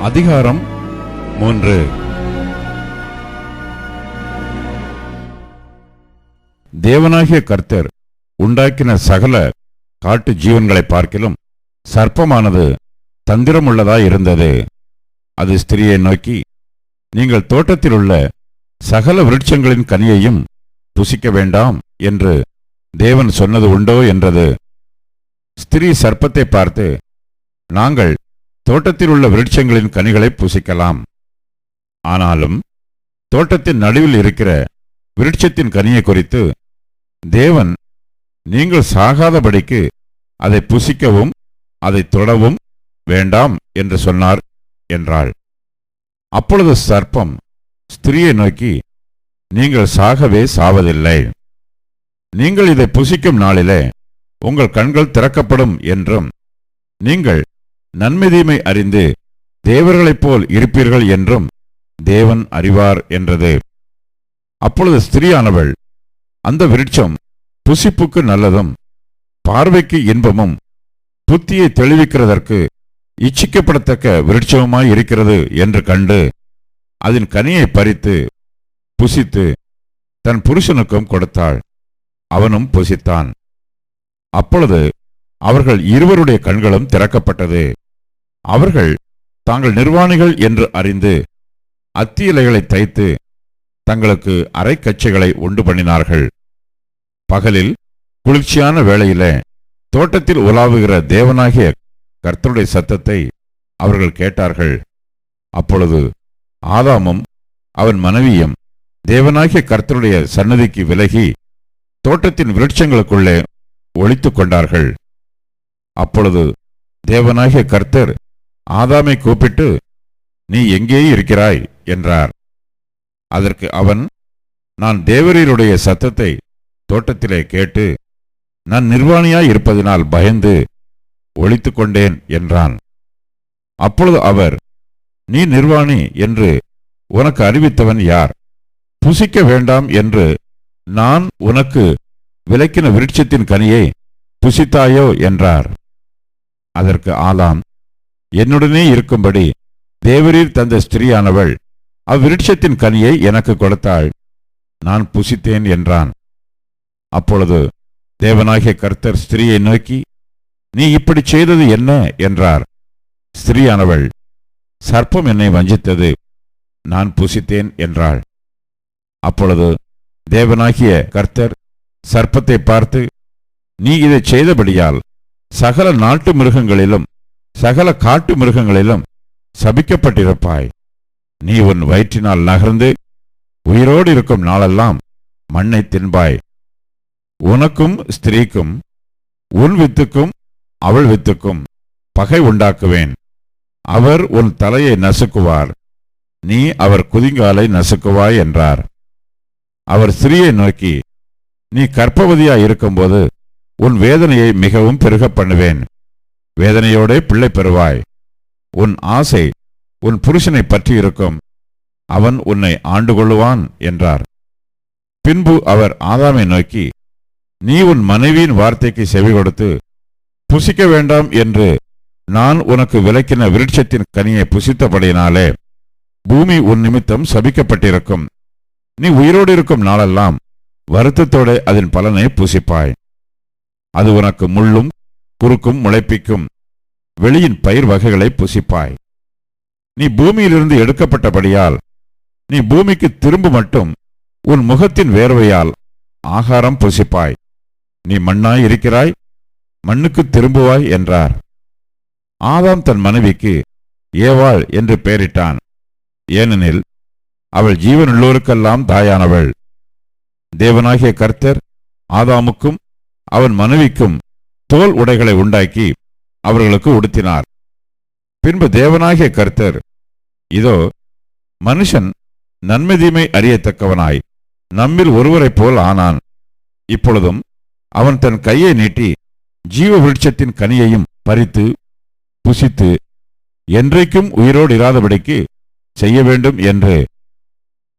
அதிகாரம் 3. தேவனாகிய கர்த்தர் உண்டாக்கின சகல காட்டு ஜீவன்களை பார்க்கிலும் சர்ப்பமானது தந்திரமுள்ளதாய் இருந்தது. அது ஸ்திரியை நோக்கி, நீங்கள் தோட்டத்தில் உள்ள சகல விருட்சங்களின் கனியையும் புசிக்க வேண்டாம் என்று தேவன் சொன்னது உண்டோ என்றது. ஸ்திரீ சர்ப்பத்தை பார்த்து, நாங்கள் தோட்டத்தில் உள்ள விருட்சங்களின் கனிகளை புசிக்கலாம். ஆனாலும் தோட்டத்தின் நடுவில் இருக்கிற விருட்சத்தின் கனியை குறித்து தேவன் நீங்கள் சாகாதபடிக்கு அதை புசிக்கவும் அதை தொடவும் வேண்டாம் என்று சொன்னார் என்றாள். அப்பொழுது சர்ப்பம் ஸ்திரியை நோக்கி, நீங்கள் சாகவே சாவதில்லை. நீங்கள் இதை புசிக்கும் நாளிலே உங்கள் கண்கள் திறக்கப்படும் என்றும் நீங்கள் நன்மை தீமை அறிந்து தேவர்களைப் போல் இருப்பீர்கள் என்றும் தேவன் அறிவார் என்றது. அப்பொழுது ஸ்திரியானவள், அந்த விருட்சம் புசிப்புக்கு நல்லதும் பார்வைக்கு இன்பமும் புத்தியை தெளிவிக்கிறதற்கு இச்சிக்கப்படத்தக்க விருட்சமுமாய் இருக்கிறது என்று கண்டு அதன் கனியை பறித்து புசித்து தன் புருஷனுக்கும் கொடுத்தாள். அவனும் புசித்தான். அப்பொழுது அவர்கள் இருவருடைய கண்களும் திறக்கப்பட்டது. அவர்கள் தாங்கள் நிர்வாணிகள் என்று அறிந்து அத்தி இலைகளை தைத்து தங்களுக்கு அரைக்கச்சைகளை உண்டு பண்ணினார்கள். பகலில் குளிர்ச்சியான வேளையிலே தோட்டத்தில் உலாவுகிற தேவனாகிய கர்த்தருடைய சத்தத்தை அவர்கள் கேட்டார்கள். அப்பொழுது ஆதாமும் அவன் மனைவியும் தேவனாகிய கர்த்தருடைய சன்னதிக்கு விலகி தோட்டத்தின் விருட்சங்களுக்குள்ளே ஒளித்துக் கொண்டார்கள். அப்பொழுது தேவனாகிய கர்த்தர் ஆதாமை கூப்பிட்டு, நீ எங்கே இருக்கிறாய் என்றார். அதற்கு அவன், நான் தேவரீருடைய சத்தத்தை தோட்டத்திலே கேட்டு நான் நிர்வாணியாய் இருப்பதினால் பயந்து ஒளித்துக் கொண்டேன் என்றான். அப்பொழுது அவர், நீ நிர்வாணி என்று உனக்கு அறிவித்தவன் யார்? புசிக்க வேண்டாம் என்று நான் உனக்கு விலக்கின விருட்சத்தின் கனியை புசித்தாயோ என்றார். அதற்கு ஆதாம், என்னுடனே இருக்கும்படி தேவரீர் தந்த ஸ்திரியானவள் அவ்விருட்சத்தின் கனியை எனக்கு கொடுத்தாள், நான் புசித்தேன் என்றான். அப்பொழுது தேவனாகிய கர்த்தர் ஸ்திரியை நோக்கி, நீ இப்படி செய்தது என்ன என்றார். ஸ்திரியானவள், சர்ப்பம் என்னை வஞ்சித்தது, நான் புசித்தேன் என்றாள். அப்பொழுது தேவனாகிய கர்த்தர் சர்ப்பத்தை பார்த்து, நீ இதை செய்தபடியால் சகல நாட்டு மிருகங்களிலும் சகல காட்டு மிருகங்களிலும் சபிக்கப்பட்டிருப்பாய். நீ உன் வயிற்றினால் நகர்ந்து உயிரோடு இருக்கும் நாளெல்லாம் மண்ணை தின்பாய். உனக்கும் ஸ்திரீக்கும் உன் வித்துக்கும் அவள் வித்துக்கும் பகை உண்டாக்குவேன். அவர் உன் தலையை நசுக்குவார், நீ அவர் குதிங்காலை நசுக்குவாய் என்றார். அவர் ஸ்திரியை நோக்கி, நீ கர்ப்பவதியாய் இருக்கும்போது உன் வேதனையை மிகவும் பெருக பண்ணுவேன். வேதனையோடே பிள்ளை பெறுவாய். உன் ஆசை உன் புருஷனை பற்றி இருக்கும், அவன் உன்னை ஆண்டு கொள்ளுவான் என்றார். பின்பு அவர் ஆதாமை நோக்கி, நீ உன் மனைவியின் வார்த்தைக்கு செவி கொடுத்து புசிக்க வேண்டாம் என்று நான் உனக்கு விலக்கின விருட்சத்தின் கனியை புசித்தபடியினாலே பூமி உன் நிமித்தம் சபிக்கப்பட்டிருக்கும். நீ உயிரோடு இருக்கும் நாளெல்லாம் வருத்தத்தோடு அதன் பலனை புசிப்பாய். அது உனக்கு முள்ளும் குறுக்கும் முளைப்பிக்கும் வெளியின் பயிர் வகைகளை புசிப்பாய். நீ பூமியிலிருந்து எடுக்கப்பட்டபடியால் நீ பூமிக்கு திரும்ப மட்டும் உன் முகத்தின் வேர்வையால் ஆகாரம் புசிப்பாய். நீ மண்ணாய் இருக்கிறாய், மண்ணுக்கு திரும்புவாய் என்றார். ஆதாம் தன் மனைவிக்கு ஏவாள் என்று பெயரிட்டான். ஏனெனில் அவள் ஜீவனுள்ளோருக்கெல்லாம் தாயானவள். தேவனாகிய கர்த்தர் ஆதாமுக்கும் அவன் மனைவிக்கும் தோல் உடைகளை உண்டாக்கி அவர்களுக்கு உடுத்தினார். பின்பு தேவனாகிய கர்த்தர், இதோ மனுஷன் நன்மை தீமை அறியத்தக்கவனாய் நம்மில் ஒருவரைப் போல் ஆனான். இப்பொழுதும் அவன் தன் கையை நீட்டி ஜீவ விருட்சத்தின் கனியையும் பறித்து புசித்து என்றைக்கும் உயிரோடு இராதபடிக்கு செய்ய வேண்டும் என்று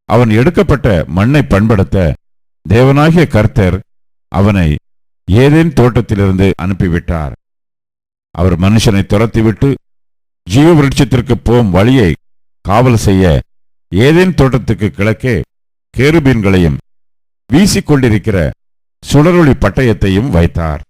அவன் எடுக்கப்பட்ட மண்ணை பண்படுத்த தேவனாகிய கர்த்தர் அவனை ஏதேன் தோட்டத்திலிருந்து அனுப்பிவிட்டார். அவர் மனுஷனை துரத்திவிட்டு ஜீவ விருட்சத்திற்கு போகும் வழியை காவல் செய்ய ஏதேன் தோட்டத்துக்கு கிழக்கே கேருபீன்களையும் வீசிக்கொண்டிருக்கிற சுடரொளி பட்டயத்தையும் வைத்தார்.